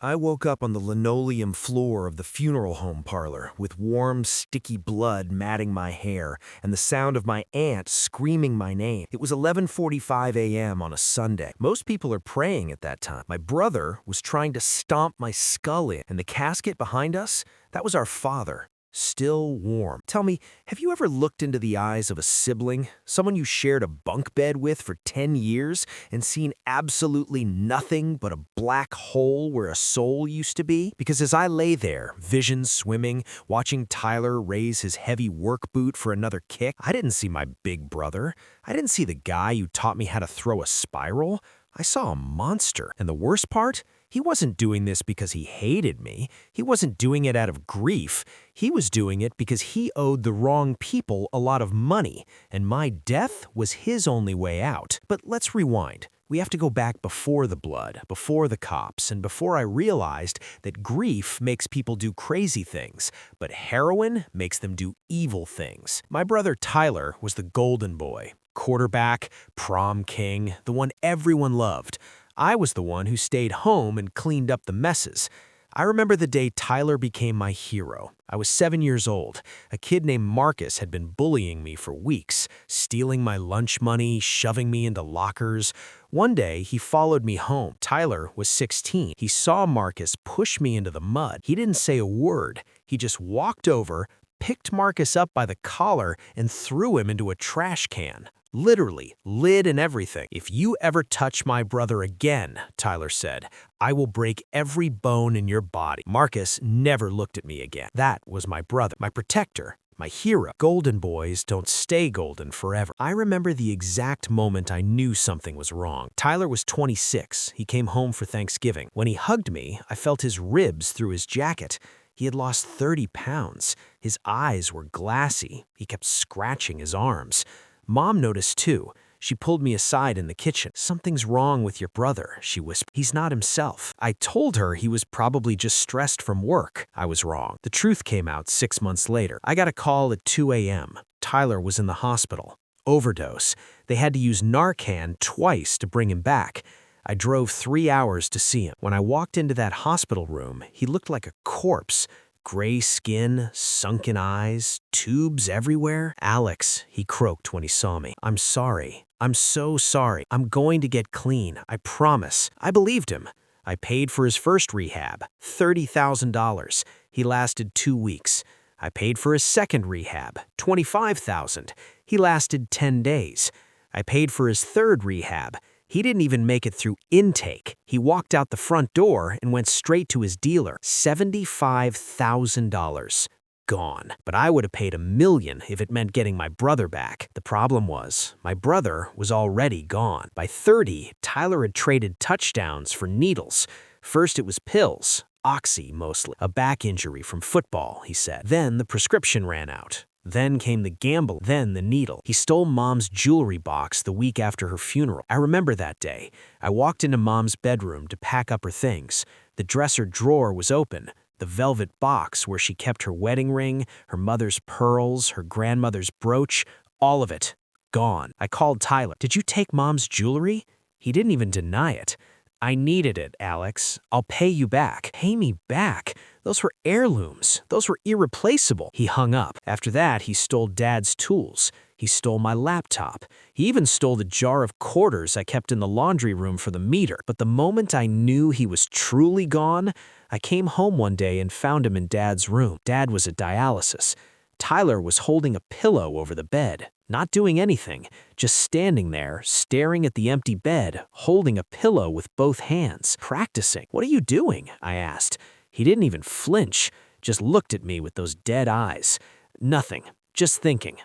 I woke up on the linoleum floor of the funeral home parlor with warm, sticky blood matting my hair and the sound of my aunt screaming my name. It was 11:45 a.m. on a Sunday. Most people are praying at that time. My brother was trying to stomp my skull in, and the casket behind us, that was our father. Still warm. Tell me, have you ever looked into the eyes of a sibling, someone you shared a bunk bed with for 10 years, and seen absolutely nothing but a black hole where a soul used to be? Because as I lay there, visions swimming, watching Tyler raise his heavy work boot for another kick, I didn't see my big brother. I didn't see the guy who taught me how to throw a spiral. I saw a monster. And the worst part? He wasn't doing this because he hated me. He wasn't doing it out of grief. He was doing it because he owed the wrong people a lot of money, and my death was his only way out. But let's rewind. We have to go back before the blood, before the cops, and before I realized that grief makes people do crazy things, but heroin makes them do evil things. My brother Tyler was the golden boy, quarterback, prom king, the one everyone loved. I was the one who stayed home and cleaned up the messes. I remember the day Tyler became my hero. I was 7 years old. A kid named Marcus had been bullying me for weeks, stealing my lunch money, shoving me into lockers. One day, he followed me home. Tyler was 16. He saw Marcus push me into the mud. He didn't say a word. He just walked over, picked Marcus up by the collar, and threw him into a trash can. Literally, lid and everything. "If you ever touch my brother again," Tyler said, "I will break every bone in your body." Marcus never looked at me again. That was my brother, my protector, my hero. Golden boys don't stay golden forever. I remember the exact moment I knew something was wrong. Tyler was 26. He came home for Thanksgiving. When he hugged me, I felt his ribs through his jacket. He had lost 30 pounds. His eyes were glassy. He kept scratching his arms. Mom noticed too. She pulled me aside in the kitchen. "Something's wrong with your brother," she whispered. "He's not himself." I told her he was probably just stressed from work. I was wrong. The truth came out 6 months later. I got a call at 2 a.m. Tyler was in the hospital. Overdose. They had to use Narcan twice to bring him back. I drove 3 hours to see him. When I walked into that hospital room, he looked like a corpse. Gray skin, sunken eyes, tubes everywhere. "Alex," he croaked when he saw me. "I'm sorry. I'm so sorry. I'm going to get clean. I promise." I believed him. I paid for his first rehab, $30,000. He lasted 2 weeks. I paid for his second rehab, $25,000. He lasted 10 days. I paid for his third rehab. He didn't even make it through intake. He walked out the front door and went straight to his dealer. $75,000. Gone. But I would have paid $1 million if it meant getting my brother back. The problem was, my brother was already gone. By 30, Tyler had traded touchdowns for needles. First it was pills, oxy mostly. A back injury from football, he said. Then the prescription ran out. Then came the gamble, then the needle. He stole Mom's jewelry box the week after her funeral. I remember that day. I walked into Mom's bedroom to pack up her things. The dresser drawer was open. The velvet box where she kept her wedding ring, her mother's pearls, her grandmother's brooch, all of it, gone. I called Tyler. "Did you take Mom's jewelry?" He didn't even deny it. "I needed it, Alex. I'll pay you back." "Pay me back? Those were heirlooms. Those were irreplaceable." He hung up. After that, he stole Dad's tools. He stole my laptop. He even stole the jar of quarters I kept in the laundry room for the meter. But the moment I knew he was truly gone, I came home one day and found him in Dad's room. Dad was at dialysis. Tyler was holding a pillow over the bed, not doing anything, just standing there, staring at the empty bed, holding a pillow with both hands, practicing. "What are you doing?" I asked. He didn't even flinch, just looked at me with those dead eyes. "Nothing, just thinking."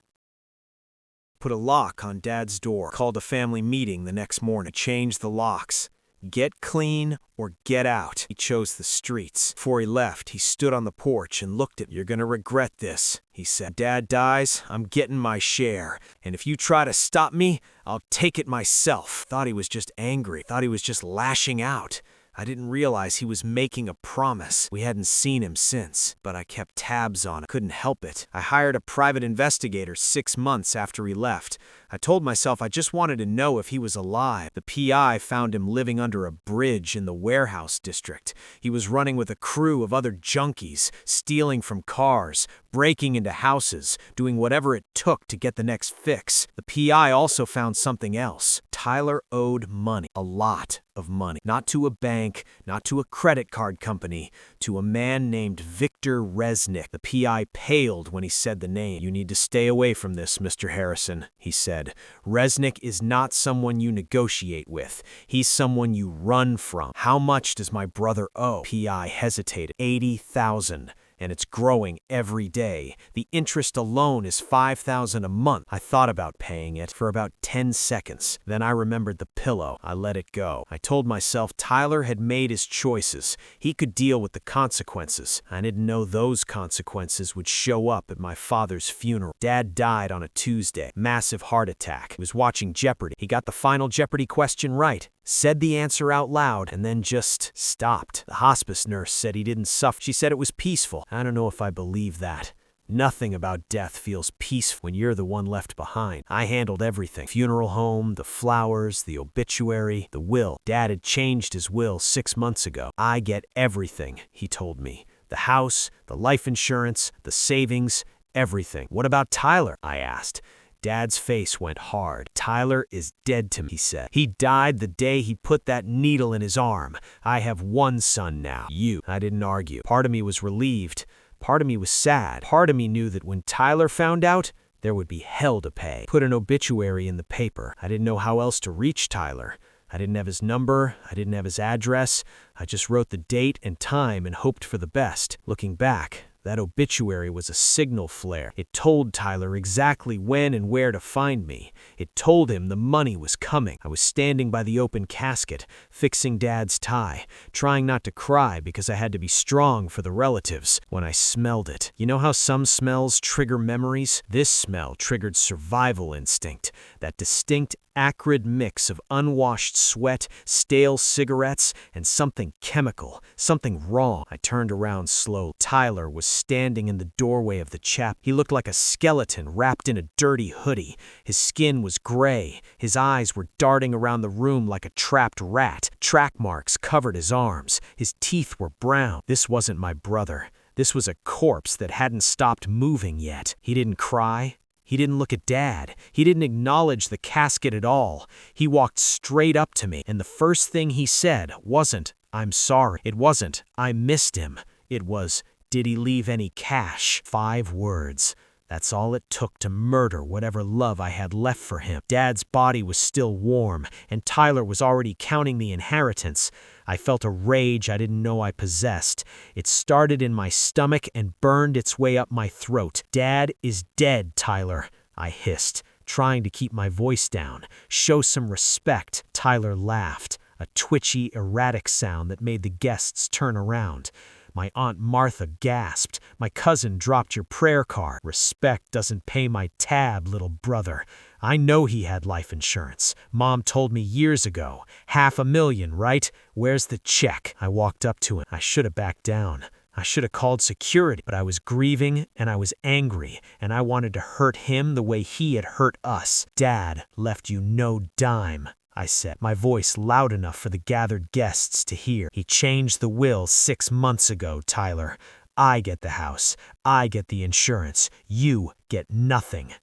Put a lock on Dad's door. Called a family meeting the next morning. Changed the locks. Get clean or get out. He chose the streets. Before he left, he stood on the porch and looked at me. "You're gonna regret this," he said. "Dad dies, I'm getting my share. And if you try to stop me, I'll take it myself." Thought he was just angry. Thought he was just lashing out. I didn't realize he was making a promise. We hadn't seen him since, but I kept tabs on him. Couldn't help it. I hired a private investigator 6 months after he left. I told myself I just wanted to know if he was alive. The PI found him living under a bridge in the warehouse district. He was running with a crew of other junkies, stealing from cars, breaking into houses, doing whatever it took to get the next fix. The PI also found something else. Tyler owed money. A lot of money. Not to a bank, not to a credit card company, to a man named Victor Reznik. The PI paled when he said the name. "You need to stay away from this, Mr. Harrison," he said. "Reznik is not someone you negotiate with. He's someone you run from." "How much does my brother owe?" PI hesitated. $80,000. And it's growing every day. The interest alone is $5,000 a month. I thought about paying it for about 10 seconds. Then I remembered the pillow. I let it go. I told myself Tyler had made his choices. He could deal with the consequences. I didn't know those consequences would show up at my father's funeral. Dad died on a Tuesday. Massive heart attack. He was watching Jeopardy. He got the final Jeopardy question right. Said the answer out loud, and then just stopped. The hospice nurse said he didn't suffer. She said it was peaceful. I don't know if I believe that. Nothing about death feels peaceful when you're the one left behind. I handled everything. Funeral home, the flowers, the obituary, the will. Dad had changed his will 6 months ago. "I get everything," he told me. "The house, the life insurance, the savings, everything." "What about Tyler?" I asked. Dad's face went hard. "Tyler is dead to me," he said. "He died the day he put that needle in his arm. I have one son now. You." I didn't argue. Part of me was relieved. Part of me was sad. Part of me knew that when Tyler found out, there would be hell to pay. Put an obituary in the paper. I didn't know how else to reach Tyler. I didn't have his number. I didn't have his address. I just wrote the date and time and hoped for the best. Looking back, that obituary was a signal flare. It told Tyler exactly when and where to find me. It told him the money was coming. I was standing by the open casket, fixing Dad's tie, trying not to cry because I had to be strong for the relatives, when I smelled it. You know how some smells trigger memories? This smell triggered survival instinct. That distinct, acrid mix of unwashed sweat, stale cigarettes, and something chemical, something wrong. I turned around slowly. Tyler was standing in the doorway of the chapel. He looked like a skeleton wrapped in a dirty hoodie. His skin was gray. His eyes were darting around the room like a trapped rat. Track marks covered his arms. His teeth were brown. This wasn't my brother. This was a corpse that hadn't stopped moving yet. He didn't cry. He didn't look at Dad. He didn't acknowledge the casket at all. He walked straight up to me, and the first thing he said wasn't, "I'm sorry." It wasn't, "I missed him." It was, "Did he leave any cash?" 5 words. That's all it took to murder whatever love I had left for him. Dad's body was still warm, and Tyler was already counting the inheritance. I felt a rage I didn't know I possessed. It started in my stomach and burned its way up my throat. "Dad is dead, Tyler," I hissed, trying to keep my voice down. "Show some respect." Tyler laughed, a twitchy, erratic sound that made the guests turn around. My Aunt Martha gasped. "My cousin dropped your prayer card." "Respect doesn't pay my tab, little brother. I know he had life insurance. Mom told me years ago. $500,000, right? Where's the check?" I walked up to him. I should have backed down. I should have called security, but I was grieving and I was angry, and I wanted to hurt him the way he had hurt us. "Dad left you no dime," I said, my voice loud enough for the gathered guests to hear. "He changed the will 6 months ago, Tyler. I get the house. I get the insurance. You get nothing."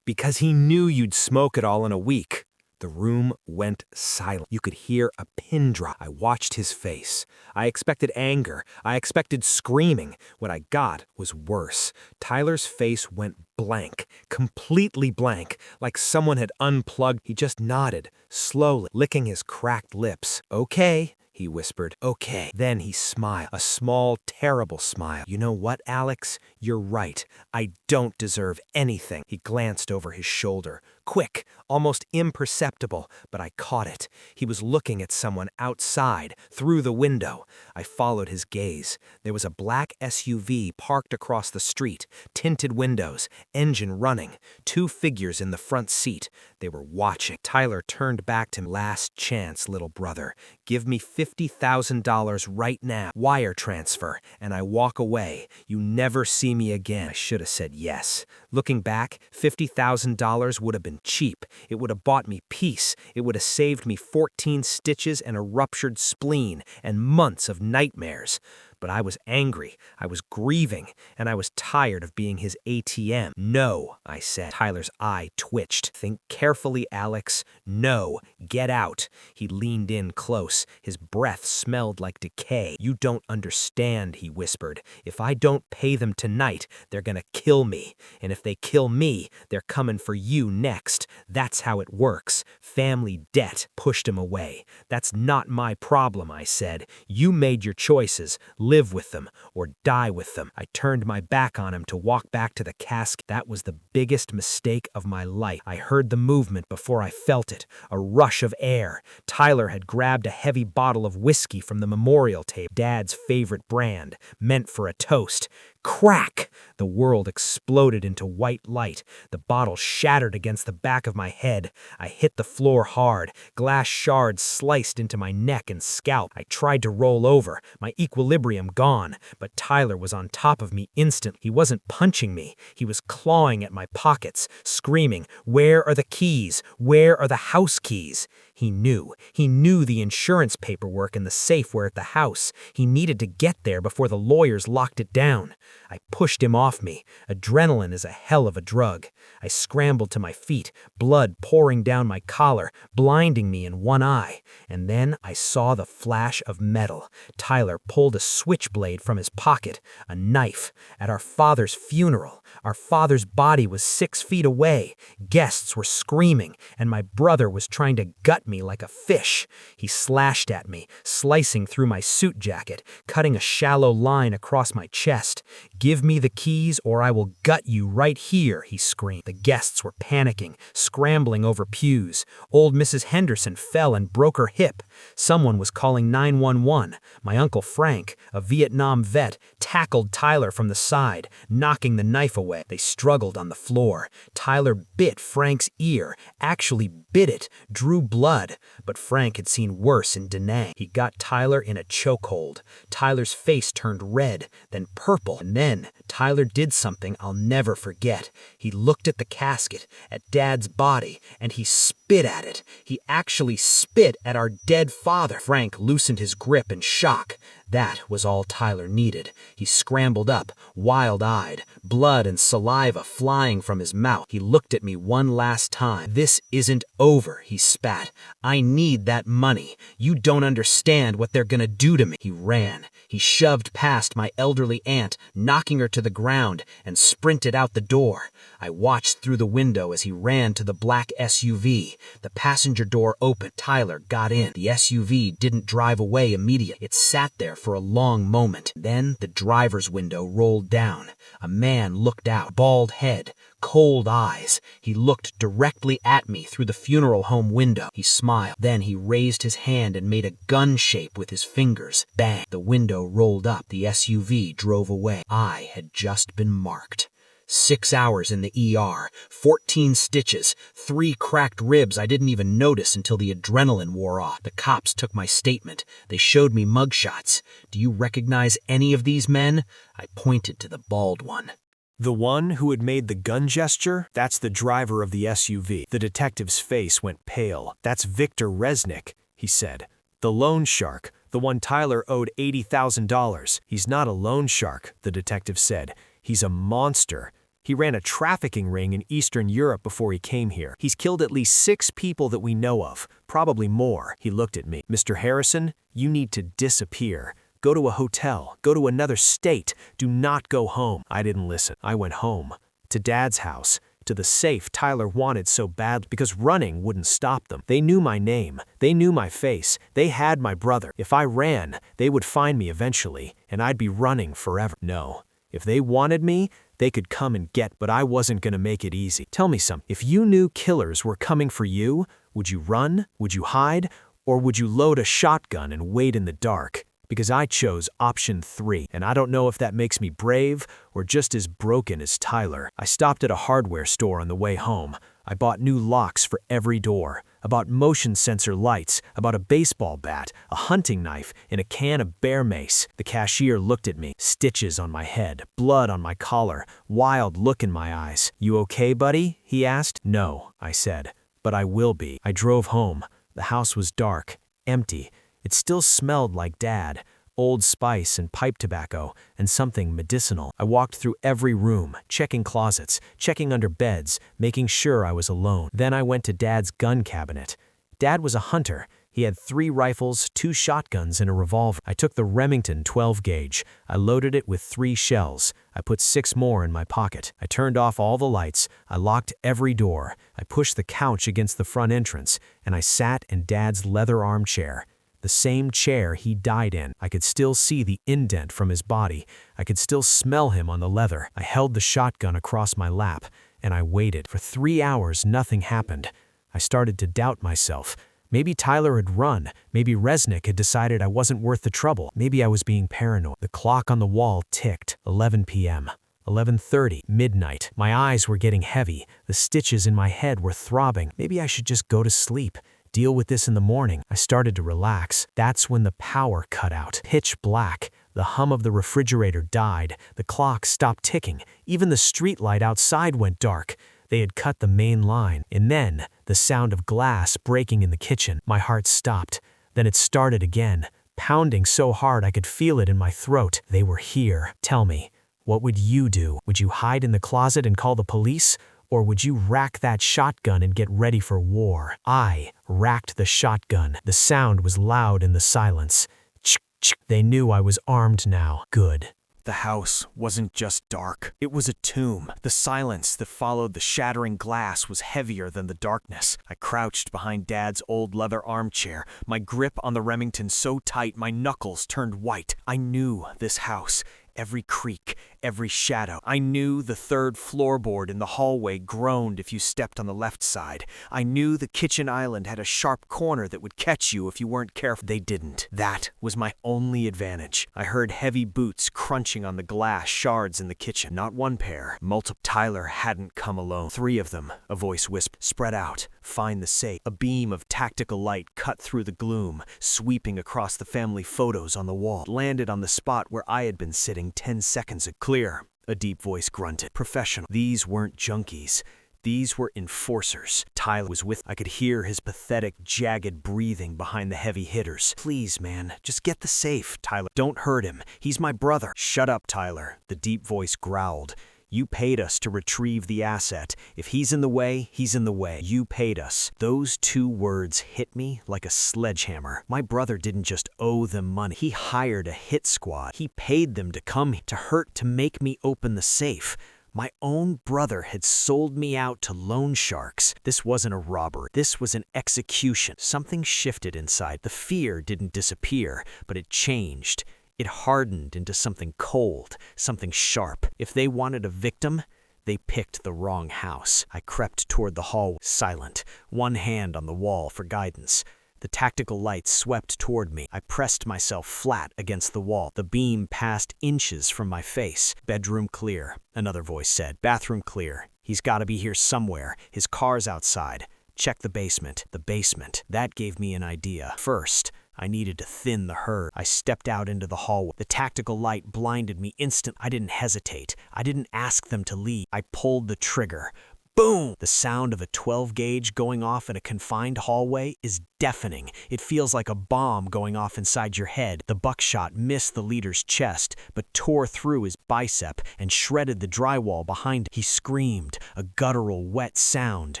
Because he knew you'd smoke it all in a week. The room went silent. You could hear a pin drop. I watched his face. I expected anger. I expected screaming. What I got was worse. Tyler's face went blank, completely blank, like someone had unplugged. He just nodded, slowly, licking his cracked lips. "Okay," he whispered. "Okay." Then he smiled, a small, terrible smile. "You know what, Alex? You're right. I don't deserve anything." He glanced over his shoulder. quick, almost imperceptible, but I caught it. He was looking at someone outside, through the window. I followed his gaze. There was a black SUV parked across the street, tinted windows, engine running, two figures in the front seat. They were watching. Tyler turned back to me. Last chance, little brother. Give me $50,000 right now. Wire transfer, and I walk away. You never see me again. I should have said yes. Looking back, $50,000 would have been cheap. It would have bought me peace. It would have saved me 14 stitches and a ruptured spleen and months of nightmares. But I was angry, I was grieving, and I was tired of being his ATM. No, I said. Tyler's eye twitched. Think carefully, Alex. No, get out. He leaned in close. His breath smelled like decay. You don't understand, he whispered. If I don't pay them tonight, they're gonna kill me. And if they kill me, they're coming for you next. That's how it works. Family debt. Pushed him away. That's not my problem, I said. You made your choices. Live with them or die with them. I turned my back on him to walk back to the casket. That was the biggest mistake of my life. I heard the movement before I felt it, a rush of air. Tyler had grabbed a heavy bottle of whiskey from the memorial table, Dad's favorite brand, meant for a toast. Crack! The world exploded into white light. The bottle shattered against the back of my head. I hit the floor hard. Glass shards sliced into my neck and scalp. I tried to roll over, my equilibrium gone, but Tyler was on top of me instantly. He wasn't punching me. He was clawing at my pockets, screaming, "Where are the keys? Where are the house keys?" He knew. He knew the insurance paperwork in the safe were at the house. He needed to get there before the lawyers locked it down. I pushed him off me. Adrenaline is a hell of a drug. I scrambled to my feet, blood pouring down my collar, blinding me in one eye. And then I saw the flash of metal. Tyler pulled a switchblade from his pocket, a knife. At our father's funeral, our father's body was 6 feet away. Guests were screaming, and my brother was trying to gut me like a fish. He slashed at me, slicing through my suit jacket, cutting a shallow line across my chest. "Give me the keys or I will gut you right here," he screamed. The guests were panicking, scrambling over pews. Old Mrs. Henderson fell and broke her hip. Someone was calling 911. My Uncle Frank, a Vietnam vet, tackled Tyler from the side, knocking the knife away. They struggled on the floor. Tyler bit Frank's ear, actually bit it, drew blood. But Frank had seen worse in Da Nang. He got Tyler in a chokehold. Tyler's face turned red, then purple, and then Tyler did something I'll never forget. He looked at the casket, at Dad's body, and he spit at it. He actually spit at our dead father. Frank loosened his grip in shock. That was all Tyler needed. He scrambled up, wild-eyed, blood and saliva flying from his mouth. He looked at me one last time. "This isn't over," he spat. "I need that money. You don't understand what they're gonna do to me." He ran. He shoved past my elderly aunt, knocking her to the ground, and sprinted out the door. I watched through the window as he ran to the black SUV. The passenger door opened. Tyler got in. The SUV didn't drive away immediately. It sat there for a long moment. Then the driver's window rolled down. A man looked out, bald head, cold eyes. He looked directly at me through the funeral home window. He smiled. Then he raised his hand and made a gun shape with his fingers. Bang! The window rolled up. The SUV drove away. I had just been marked. 6 hours in the ER, 14 stitches, 3 cracked ribs I didn't even notice until the adrenaline wore off. The cops took my statement. They showed me mugshots. "Do you recognize any of these men?" I pointed to the bald one. The one who had made the gun gesture? That's the driver of the SUV. The detective's face went pale. "That's Victor Reznik," he said. "The loan shark, the one Tyler owed $80,000. He's not a loan shark," the detective said. "He's a monster. He ran a trafficking ring in Eastern Europe before he came here. He's killed at least 6 people that we know of, probably more." He looked at me. "Mr. Harrison, you need to disappear. Go to a hotel. Go to another state. Do not go home." I didn't listen. I went home. To Dad's house. To the safe Tyler wanted so badly, because running wouldn't stop them. They knew my name. They knew my face. They had my brother. If I ran, they would find me eventually, and I'd be running forever. No. If they wanted me, they could come and get, but I wasn't gonna make it easy. Tell me something. If you knew killers were coming for you, would you run? Would you hide? Or would you load a shotgun and wait in the dark? Because I chose option 3, and I don't know if that makes me brave or just as broken as Tyler. I stopped at a hardware store on the way home. I bought new locks for every door. I bought motion sensor lights. I bought a baseball bat, a hunting knife, and a can of bear mace. The cashier looked at me, stitches on my head, blood on my collar, wild look in my eyes. "You okay, buddy?" he asked. "No," I said, "but I will be." I drove home. The house was dark, empty. It still smelled like Dad, Old Spice and pipe tobacco, and something medicinal. I walked through every room, checking closets, checking under beds, making sure I was alone. Then I went to Dad's gun cabinet. Dad was a hunter. He had 3 rifles, 2 shotguns, and a revolver. I took the Remington 12 gauge. I loaded it with 3 shells. I put 6 more in my pocket. I turned off all the lights. I locked every door. I pushed the couch against the front entrance, and I sat in Dad's leather armchair. The same chair he died in. I could still see the indent from his body. I could still smell him on the leather. I held the shotgun across my lap, and I waited. For 3 hours, nothing happened. I started to doubt myself. Maybe Tyler had run. Maybe Reznik had decided I wasn't worth the trouble. Maybe I was being paranoid. The clock on the wall ticked. 11 p.m. 11:30, midnight. My eyes were getting heavy. The stitches in my head were throbbing. Maybe I should just go to sleep. Deal with this in the morning. I started to relax. That's when the power cut out. Pitch black. The hum of the refrigerator died. The clock stopped ticking. Even the street light outside went dark. They had cut the main line. And then, the sound of glass breaking in the kitchen. My heart stopped. Then it started again, pounding so hard I could feel it in my throat. They were here. Tell me, what would you do? Would you hide in the closet and call the police? Or would you rack that shotgun and get ready for war? I racked the shotgun. The sound was loud in the silence. Ch-ch. They knew I was armed now. Good. The house wasn't just dark. It was a tomb. The silence that followed the shattering glass was heavier than the darkness. I crouched behind Dad's old leather armchair, my grip on the Remington so tight my knuckles turned white. I knew this house. Every creak, every shadow. I knew the 3rd floorboard in the hallway groaned if you stepped on the left side. I knew the kitchen island had a sharp corner that would catch you if you weren't careful. They didn't. That was my only advantage. I heard heavy boots crunching on the glass shards in the kitchen. Not one pair, multiple. Tyler hadn't come alone. 3 of them, a voice whispered. Spread out. Find the safe. A beam of tactical light cut through the gloom, sweeping across the family photos on the wall. Landed on the spot where I had been sitting 10 seconds ago. Clear, a deep voice grunted. Professional. These weren't junkies. These were enforcers. Tyler was with. I could hear his pathetic, jagged breathing behind the heavy hitters. Please, man, just get the safe, Tyler. Don't hurt him. He's my brother. Shut up, Tyler, the deep voice growled. You paid us to retrieve the asset. If he's in the way, he's in the way. You paid us. Those 2 words hit me like a sledgehammer. My brother didn't just owe them money. He hired a hit squad. He paid them to come to hurt to make me open the safe. My own brother had sold me out to loan sharks. This wasn't a robbery. This was an execution. Something shifted inside. The fear didn't disappear, but it changed. It hardened into something cold, something sharp. If they wanted a victim, they picked the wrong house. I crept toward the hall, silent, one hand on the wall for guidance. The tactical light swept toward me. I pressed myself flat against the wall. The beam passed inches from my face. Bedroom clear, another voice said. Bathroom clear. He's got to be here somewhere. His car's outside. Check the basement. The basement. That gave me an idea. First, I needed to thin the herd. I stepped out into the hallway. The tactical light blinded me instantly. I didn't hesitate. I didn't ask them to leave. I pulled the trigger. Boom! The sound of a 12 gauge going off in a confined hallway is deafening. It feels like a bomb going off inside your head. The buckshot missed the leader's chest, but tore through his bicep and shredded the drywall behind him. He screamed, a guttural, wet sound,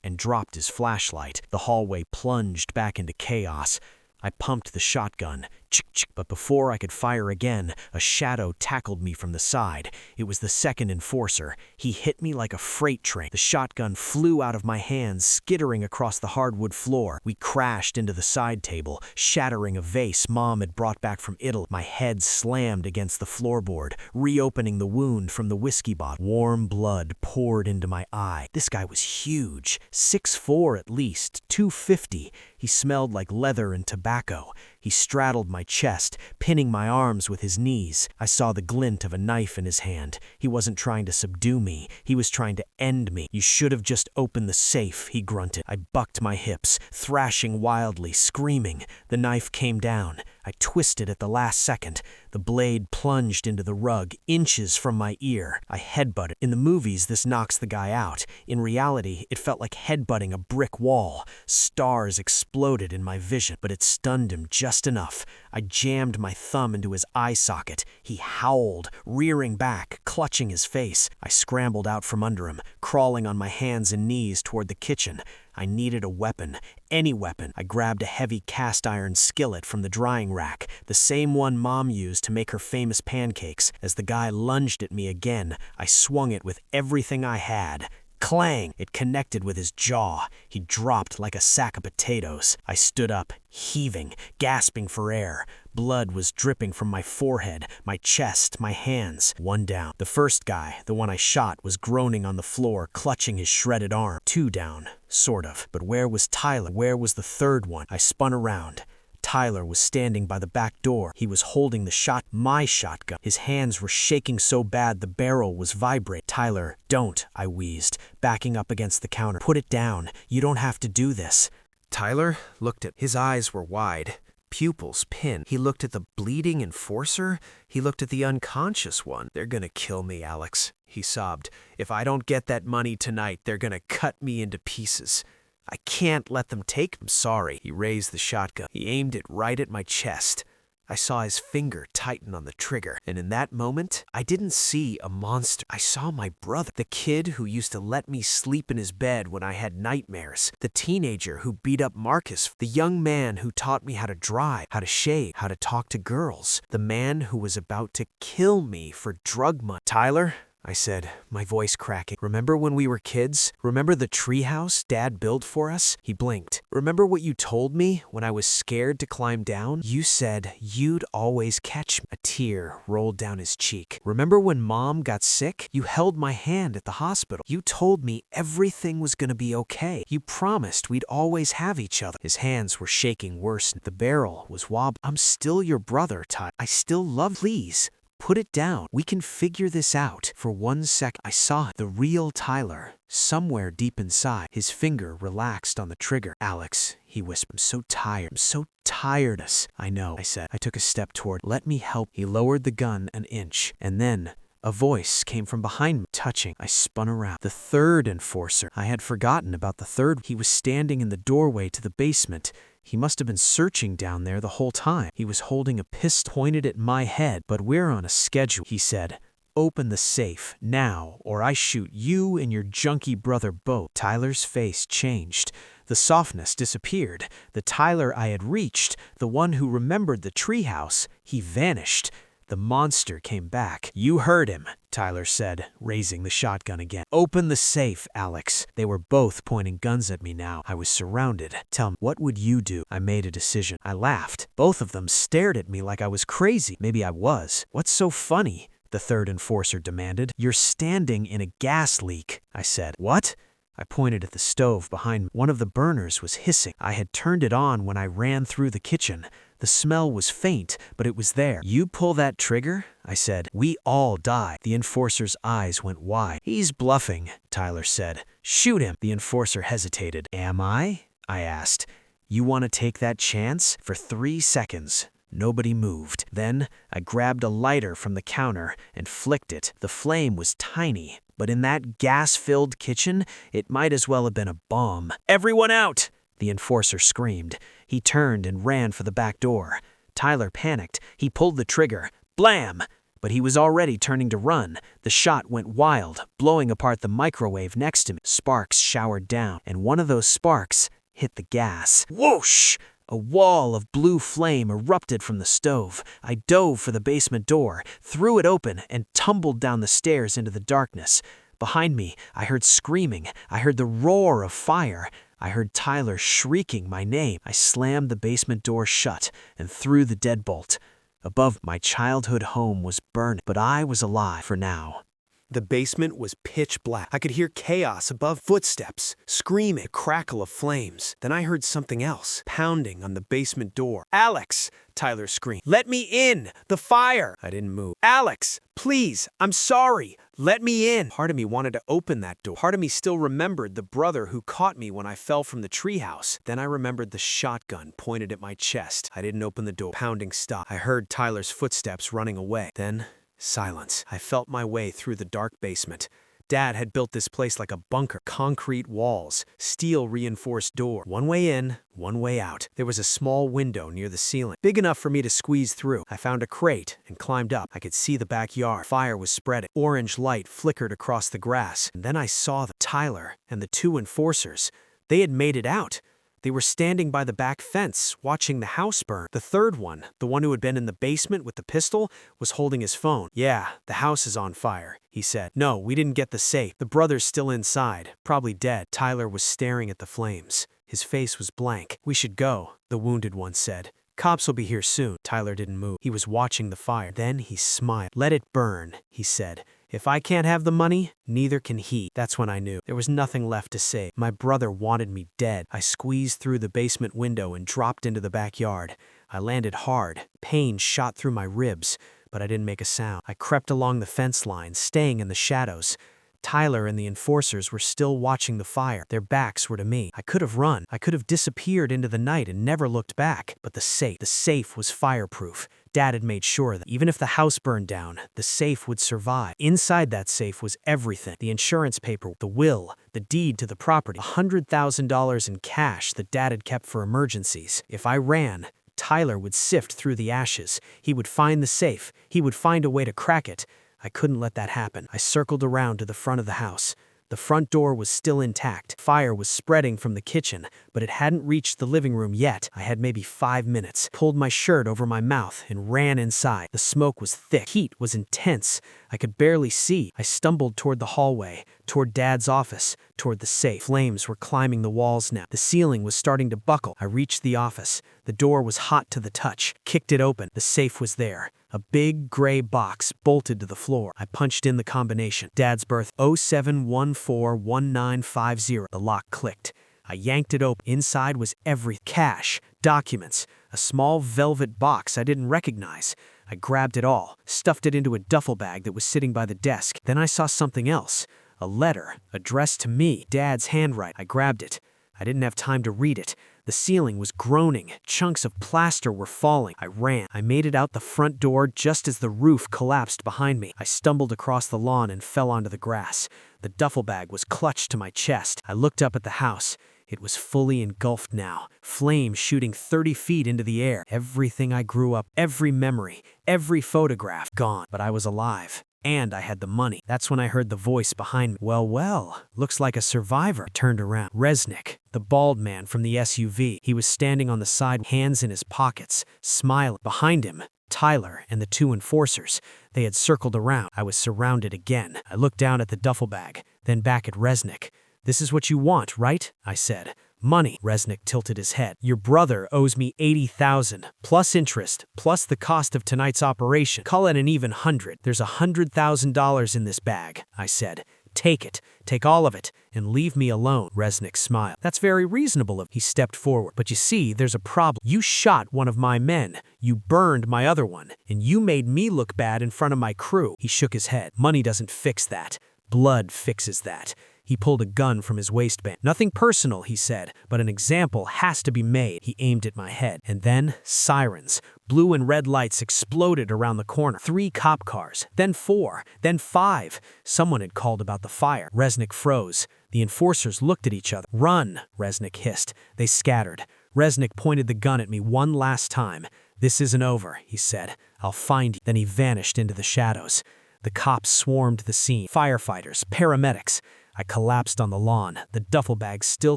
and dropped his flashlight. The hallway plunged back into chaos. I pumped the shotgun, chick. But before I could fire again, a shadow tackled me from the side. It was the second enforcer. He hit me like a freight train. The shotgun flew out of my hands, skittering across the hardwood floor. We crashed into the side table, shattering a vase Mom had brought back from Italy. My head slammed against the floorboard, reopening the wound from the whiskey bottle. Warm blood poured into my eye. This guy was huge, 6'4" at least, 250. He smelled like leather and tobacco. He straddled my chest, pinning my arms with his knees. I saw the glint of a knife in his hand. He wasn't trying to subdue me. He was trying to end me. "You should have just opened the safe," he grunted. I bucked my hips, thrashing wildly, screaming. The knife came down. I twisted at the last second. The blade plunged into the rug, inches from my ear. I headbutted. In the movies, this knocks the guy out. In reality, it felt like headbutting a brick wall. Stars exploded in my vision, but it stunned him just enough. I jammed my thumb into his eye socket. He howled, rearing back, clutching his face. I scrambled out from under him, crawling on my hands and knees toward the kitchen. I needed a weapon, any weapon. I grabbed a heavy cast-iron skillet from the drying rack, the same one Mom used to make her famous pancakes. As the guy lunged at me again, I swung it with everything I had. Clang! It connected with his jaw. He dropped like a sack of potatoes. I stood up, heaving, gasping for air. Blood was dripping from my forehead, my chest, my hands. One down. The first guy, the one I shot, was groaning on the floor, clutching his shredded arm. Two down, sort of. But where was Tyler? Where was the third one? I spun around. Tyler was standing by the back door. He was holding my shotgun. His hands were shaking so bad the barrel was vibrating. "Tyler, don't," I wheezed, backing up against the counter. "Put it down. You don't have to do this." Tyler looked at. His eyes were wide, pupils pinned. He looked at the bleeding enforcer. He looked at the unconscious one. "They're gonna kill me, Alex," he sobbed. "If I don't get that money tonight, they're gonna cut me into pieces. I can't let them take me." "I'm sorry." He raised the shotgun. He aimed it right at my chest. I saw his finger tighten on the trigger, and in that moment, I didn't see a monster. I saw my brother, the kid who used to let me sleep in his bed when I had nightmares, the teenager who beat up Marcus, the young man who taught me how to drive, how to shave, how to talk to girls, the man who was about to kill me for drug money. "Tyler," I said, my voice cracking. "Remember when we were kids? Remember the treehouse Dad built for us?" He blinked. "Remember what you told me when I was scared to climb down? You said you'd always catch me." A tear rolled down his cheek. "Remember when Mom got sick? You held my hand at the hospital. You told me everything was gonna be okay. You promised we'd always have each other." His hands were shaking worse. The barrel was wobbling. "I'm still your brother, Ty. I still love you. Please. Put it down. We can figure this out." For 1 second, I saw the real Tyler, somewhere deep inside. His finger relaxed on the trigger. "Alex," he whispered, "I'm so tired. I'm so tired." "I know," I said. I took a step toward. "Let me help." He lowered the gun an inch, and then a voice came from behind me, touching. I spun around. The third enforcer. I had forgotten about the third. He was standing in the doorway to the basement. He must have been searching down there the whole time. He was holding a pistol pointed at my head. "But we're on a schedule," he said. "Open the safe, now, or I shoot you and your junkie brother both." Tyler's face changed. The softness disappeared. The Tyler I had reached, the one who remembered the treehouse, he vanished. The monster came back. "You heard him," Tyler said, raising the shotgun again. "Open the safe, Alex." They were both pointing guns at me now. I was surrounded. "Tell me, what would you do?" I made a decision. I laughed. Both of them stared at me like I was crazy. Maybe I was. "What's so funny?" the third enforcer demanded. "You're standing in a gas leak," I said. "What?" I pointed at the stove behind me. One of the burners was hissing. I had turned it on when I ran through the kitchen. The smell was faint, but it was there. "You pull that trigger," I said, "we all die." The enforcer's eyes went wide. "He's bluffing," Tyler said. "Shoot him." The enforcer hesitated. "Am I?" I asked. "You want to take that chance?" For 3 seconds, nobody moved. Then I grabbed a lighter from the counter and flicked it. The flame was tiny, but in that gas-filled kitchen, it might as well have been a bomb. "Everyone out!" the enforcer screamed. He turned and ran for the back door. Tyler panicked. He pulled the trigger. Blam! But he was already turning to run. The shot went wild, blowing apart the microwave next to me. Sparks showered down, and one of those sparks hit the gas. Whoosh! A wall of blue flame erupted from the stove. I dove for the basement door, threw it open, and tumbled down the stairs into the darkness. Behind me, I heard screaming. I heard the roar of fire. I heard Tyler shrieking my name. I slammed the basement door shut and threw the deadbolt. Above, my childhood home was burning, but I was alive for now. The basement was pitch black. I could hear chaos above, footsteps, screaming, a crackle of flames. Then I heard something else, pounding on the basement door. "Alex!" Tyler screamed. "Let me in! The fire!" I didn't move. "Alex! Please! I'm sorry! Let me in!" Part of me wanted to open that door. Part of me still remembered the brother who caught me when I fell from the treehouse. Then I remembered the shotgun pointed at my chest. I didn't open the door. Pounding stopped. I heard Tyler's footsteps running away. Then silence. I felt my way through the dark basement. Dad had built this place like a bunker. Concrete walls, steel-reinforced door. One way in, one way out. There was a small window near the ceiling, big enough for me to squeeze through. I found a crate and climbed up. I could see the backyard. Fire was spreading. Orange light flickered across the grass. And then I saw Tyler and the two enforcers. They had made it out. They were standing by the back fence, watching the house burn. The third one, the one who had been in the basement with the pistol, was holding his phone. "Yeah, the house is on fire," he said. "No, we didn't get the safe. The brother's still inside, probably dead." Tyler was staring at the flames. His face was blank. "We should go," the wounded one said. "Cops will be here soon." Tyler didn't move. He was watching the fire. Then he smiled. "Let it burn," he said. "If I can't have the money, neither can he." That's when I knew. There was nothing left to say. My brother wanted me dead. I squeezed through the basement window and dropped into the backyard. I landed hard. Pain shot through my ribs, but I didn't make a sound. I crept along the fence line, staying in the shadows. Tyler and the enforcers were still watching the fire. Their backs were to me. I could have run. I could have disappeared into the night and never looked back. But the safe was fireproof. Dad had made sure that even if the house burned down, the safe would survive. Inside that safe was everything. The insurance paper, the will, the deed to the property, $100,000 in cash that Dad had kept for emergencies. If I ran, Tyler would sift through the ashes. He would find the safe. He would find a way to crack it. I couldn't let that happen. I circled around to the front of the house. The front door was still intact. Fire was spreading from the kitchen, but it hadn't reached the living room yet. I had maybe 5 minutes, pulled my shirt over my mouth, and ran inside. The smoke was thick. Heat was intense. I could barely see. I stumbled toward the hallway, toward Dad's office, toward the safe. Flames were climbing the walls now. The ceiling was starting to buckle. I reached the office. The door was hot to the touch. Kicked it open. The safe was there. A big gray box bolted to the floor. I punched in the combination. Dad's birth, 07141950. The lock clicked. I yanked it open. Inside was everything. Cash, documents, a small velvet box I didn't recognize. I grabbed it all, stuffed it into a duffel bag that was sitting by the desk. Then I saw something else. A letter, addressed to me. Dad's handwriting. I grabbed it. I didn't have time to read it. The ceiling was groaning. Chunks of plaster were falling. I ran. I made it out the front door just as the roof collapsed behind me. I stumbled across the lawn and fell onto the grass. The duffel bag was clutched to my chest. I looked up at the house. It was fully engulfed now, flames shooting 30 feet into the air. Everything I grew up, every memory, every photograph, gone. But I was alive. And I had the money. That's when I heard the voice behind me. Well, looks like a survivor." I turned around. Reznik, the bald man from the SUV. He was standing on the side, hands in his pockets, smiling. Behind him, Tyler and the two enforcers. They had circled around. I was surrounded again. I looked down at the duffel bag, then back at Reznik. "This is what you want, right?" I said. "Money." Reznik tilted his head. "Your brother owes me $80,000, plus interest, plus the cost of tonight's operation. Call it an even 100. There's $100,000 in this bag," I said. "Take it. Take all of it, and leave me alone." Reznik smiled. "That's very reasonable of." He stepped forward. "But you see, there's a problem. You shot one of my men. You burned my other one, and you made me look bad in front of my crew." He shook his head. "Money doesn't fix that. Blood fixes that." He pulled a gun from his waistband. "Nothing personal," he said, "but an example has to be made." He aimed at my head. And then, sirens. Blue and red lights exploded around the corner. 3 cop cars, then 4, then 5. Someone had called about the fire. Reznik froze. The enforcers looked at each other. "Run," Reznik hissed. They scattered. Reznik pointed the gun at me one last time. "This isn't over," he said. "I'll find you." Then he vanished into the shadows. The cops swarmed the scene. Firefighters, paramedics. I collapsed on the lawn, the duffel bag still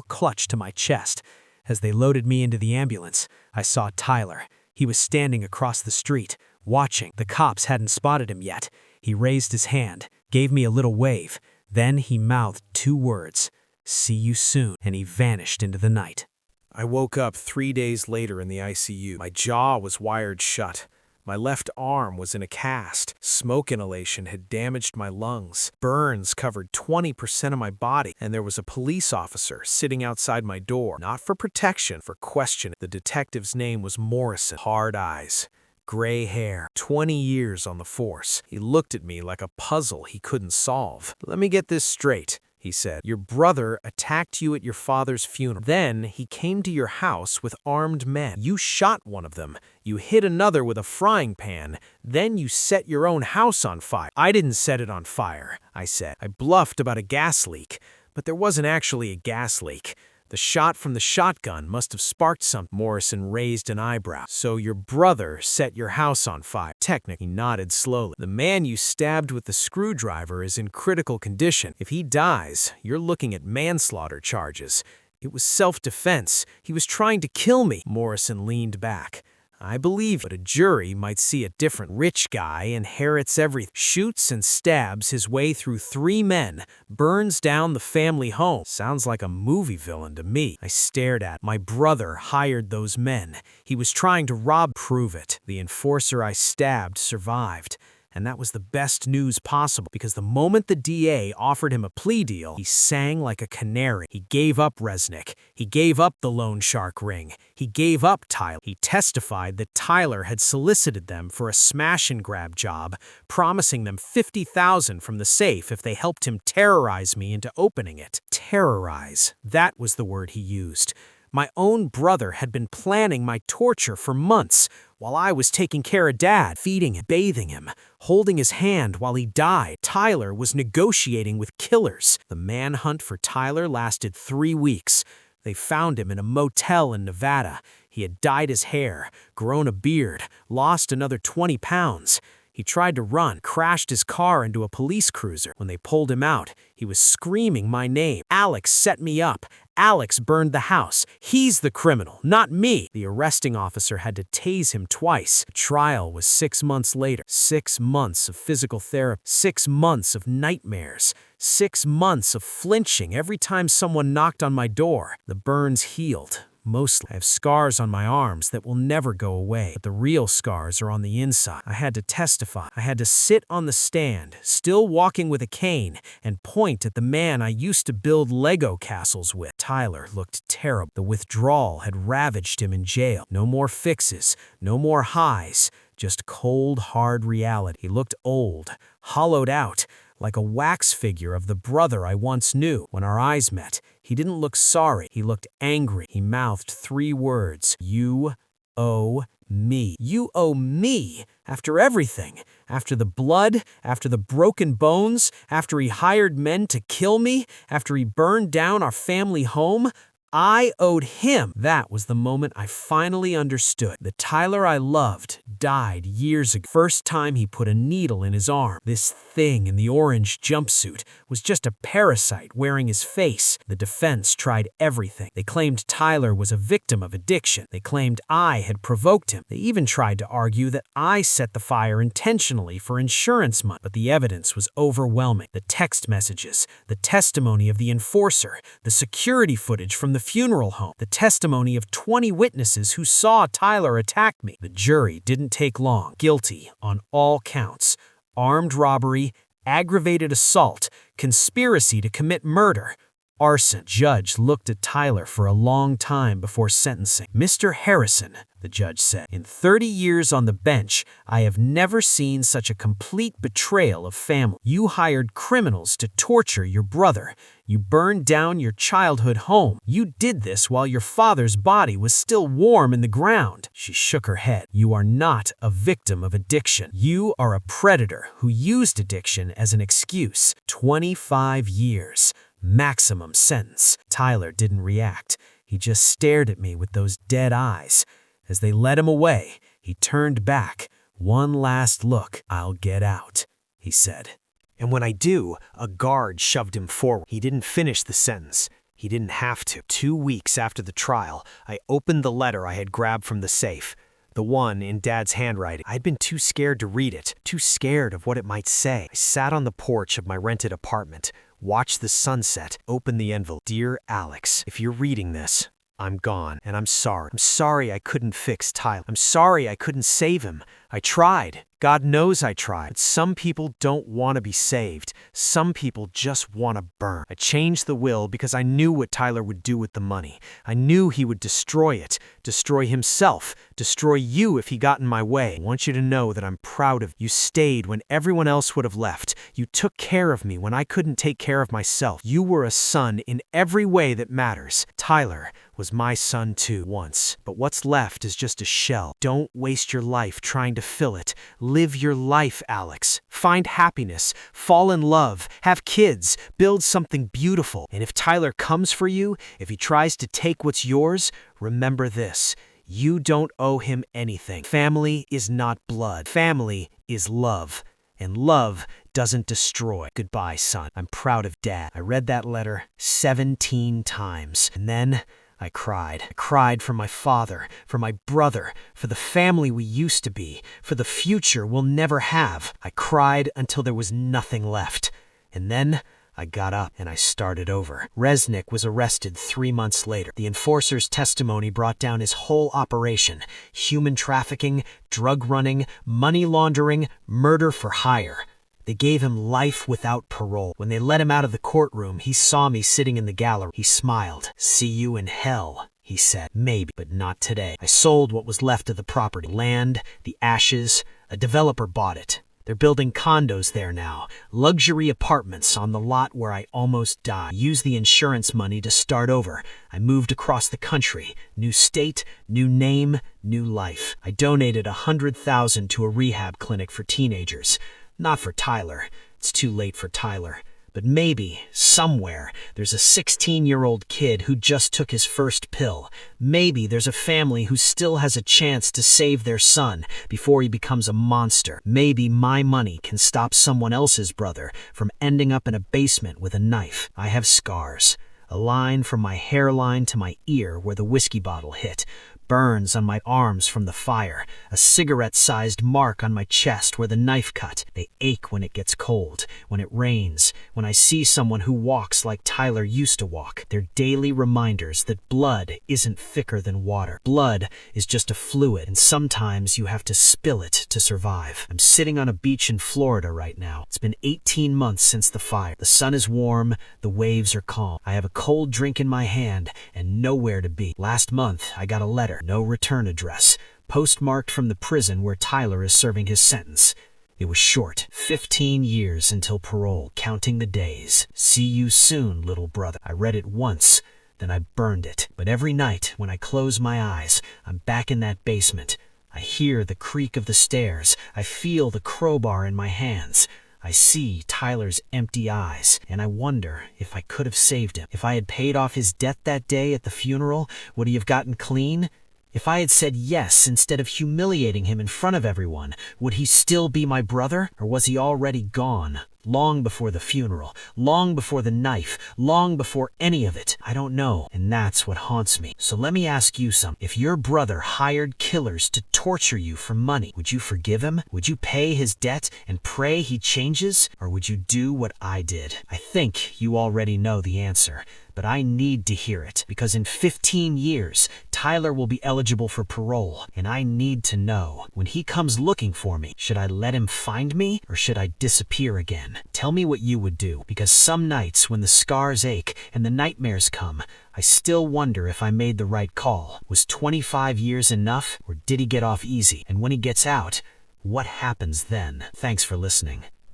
clutched to my chest. As they loaded me into the ambulance, I saw Tyler. He was standing across the street, watching. The cops hadn't spotted him yet. He raised his hand, gave me a little wave. Then he mouthed 2 words, "See you soon," and he vanished into the night. I woke up 3 days later in the ICU. My jaw was wired shut. My left arm was in a cast. Smoke inhalation had damaged my lungs. Burns covered 20% of my body, and there was a police officer sitting outside my door, not for protection, for questioning. The detective's name was Morrison. Hard eyes, gray hair, 20 years on the force. He looked at me like a puzzle he couldn't solve. "Let me get this straight," he said. "Your brother attacked you at your father's funeral. Then he came to your house with armed men. You shot one of them. You hit another with a frying pan. Then you set your own house on fire." "I didn't set it on fire," I said. "I bluffed about a gas leak, but there wasn't actually a gas leak. The shot from the shotgun must have sparked something." Morrison raised an eyebrow. "So your brother set your house on fire?" Technically, he nodded slowly. "The man you stabbed with the screwdriver is in critical condition. If he dies, you're looking at manslaughter charges. It was self-defense. He was trying to kill me." Morrison leaned back. "I believe, but a jury might see a different. Rich guy inherits everything, shoots and stabs his way through 3 men, burns down the family home. Sounds like a movie villain to me." I stared at him. "My brother hired those men. He was trying to rob." "Prove it." "The enforcer I stabbed survived. And that was the best news possible, because the moment the DA offered him a plea deal, he sang like a canary. He gave up Reznik. He gave up the loan shark ring. He gave up Tyler. He testified that Tyler had solicited them for a smash-and-grab job, promising them $50,000 from the safe if they helped him terrorize me into opening it." Terrorize. That was the word he used. My own brother had been planning my torture for months, while I was taking care of Dad, feeding him, bathing him, holding his hand while he died. Tyler was negotiating with killers. The manhunt for Tyler lasted 3 weeks. They found him in a motel in Nevada. He had dyed his hair, grown a beard, lost another 20 pounds. He tried to run, crashed his car into a police cruiser. When they pulled him out, he was screaming my name. "Alex set me up. Alex burned the house. He's the criminal, not me." The arresting officer had to tase him twice. The trial was 6 months later. 6 months of physical therapy. 6 months of nightmares. 6 months of flinching every time someone knocked on my door. The burns healed. Mostly, I have scars on my arms that will never go away, but the real scars are on the inside. I had to testify. I had to sit on the stand, still walking with a cane, and point at the man I used to build Lego castles with. Tyler looked terrible. The withdrawal had ravaged him in jail. No more fixes, no more highs, just cold, hard reality. He looked old, hollowed out, like a wax figure of the brother I once knew. When our eyes met, he didn't look sorry. He looked angry. He mouthed 3 words. "You owe me. You owe me. After everything. After the blood, after the broken bones, after he hired men to kill me, after he burned down our family home, I owed him." That was the moment I finally understood. The Tyler I loved died years ago. First time he put a needle in his arm. This thing in the orange jumpsuit was just a parasite wearing his face. The defense tried everything. They claimed Tyler was a victim of addiction. They claimed I had provoked him. They even tried to argue that I set the fire intentionally for insurance money. But the evidence was overwhelming. The text messages, the testimony of the enforcer, the security footage from the funeral home, the testimony of 20 witnesses who saw Tyler attack me. The jury didn't take long. Guilty on all counts. Armed robbery, aggravated assault, conspiracy to commit murder, arson. Judge looked at Tyler for a long time before sentencing. "Mr. Harrison," the judge said, "in 30 years on the bench, I have never seen such a complete betrayal of family. You hired criminals to torture your brother. You burned down your childhood home. You did this while your father's body was still warm in the ground." She shook her head. "You are not a victim of addiction. You are a predator who used addiction as an excuse. 25 years. Maximum sentence." Tyler didn't react. He just stared at me with those dead eyes. As they led him away, he turned back. "One last look. I'll get out," he said. And when I do, a guard shoved him forward. He didn't finish the sentence. He didn't have to. 2 weeks after the trial, I opened the letter I had grabbed from the safe. The one in Dad's handwriting. I'd been too scared to read it, too scared of what it might say. I sat on the porch of my rented apartment, watched the sunset, opened the envelope. Dear Alex, if you're reading this, I'm gone, and I'm sorry. I'm sorry I couldn't fix Tyler. I'm sorry I couldn't save him. I tried. God knows I tried. But some people don't want to be saved. Some people just want to burn. I changed the will because I knew what Tyler would do with the money. I knew he would destroy it, destroy himself, destroy you if he got in my way. I want you to know that I'm proud of you. You stayed when everyone else would have left. You took care of me when I couldn't take care of myself. You were a son in every way that matters. Tyler was my son too once, but what's left is just a shell. Don't waste your life trying to fill it. Live your life, Alex. Find happiness, fall in love, have kids, build something beautiful. And if Tyler comes for you, if he tries to take what's yours, remember this. You don't owe him anything. Family is not blood. Family is love. And love doesn't destroy. Goodbye, son. I'm proud of Dad. I read that letter 17 times. And then I cried. I cried for my father, for my brother, for the family we used to be, for the future we'll never have. I cried until there was nothing left. And then I got up and I started over. Reznik was arrested 3 months later. The enforcer's testimony brought down his whole operation: human trafficking, drug running, money laundering, murder for hire. They gave him life without parole. When they let him out of the courtroom, he saw me sitting in the gallery. He smiled. "See you in hell," he said. "Maybe, but not today." I sold what was left of the property. Land, the ashes. A developer bought it. They're building condos there now, luxury apartments on the lot where I almost died. I used the insurance money to start over. I moved across the country. New state, new name, new life. I donated $100,000 to a rehab clinic for teenagers. Not for Tyler. It's too late for Tyler. But maybe, somewhere, there's a 16-year-old kid who just took his first pill. Maybe there's a family who still has a chance to save their son before he becomes a monster. Maybe my money can stop someone else's brother from ending up in a basement with a knife. I have scars. A line from my hairline to my ear where the whiskey bottle hit. Burns on my arms from the fire, a cigarette-sized mark on my chest where the knife cut. They ache when it gets cold, when it rains, when I see someone who walks like Tyler used to walk. They're daily reminders that blood isn't thicker than water. Blood is just a fluid, and sometimes you have to spill it to survive. I'm sitting on a beach in Florida right now. It's been 18 months since the fire. The sun is warm, the waves are calm. I have a cold drink in my hand and nowhere to be. Last month, I got a letter. No return address, postmarked from the prison where Tyler is serving his sentence. It was short, 15 years until parole, counting the days. See you soon, little brother. I read it once, then I burned it. But every night, when I close my eyes, I'm back in that basement. I hear the creak of the stairs. I feel the crowbar in my hands. I see Tyler's empty eyes, and I wonder if I could have saved him. If I had paid off his debt that day at the funeral, would he have gotten clean? If I had said yes instead of humiliating him in front of everyone, would he still be my brother? Or was he already gone? Long before the funeral, long before the knife, long before any of it. I don't know, and that's what haunts me. So let me ask you something. If your brother hired killers to torture you for money, would you forgive him? Would you pay his debt and pray he changes? Or would you do what I did? I think you already know the answer, but I need to hear it, because in 15 years, Tyler will be eligible for parole, and I need to know. When he comes looking for me, should I let him find me, or should I disappear again? Tell me what you would do, because some nights when the scars ache and the nightmares come, I still wonder if I made the right call. Was 25 years enough, or did he get off easy? And when he gets out, what happens then? Thanks for listening.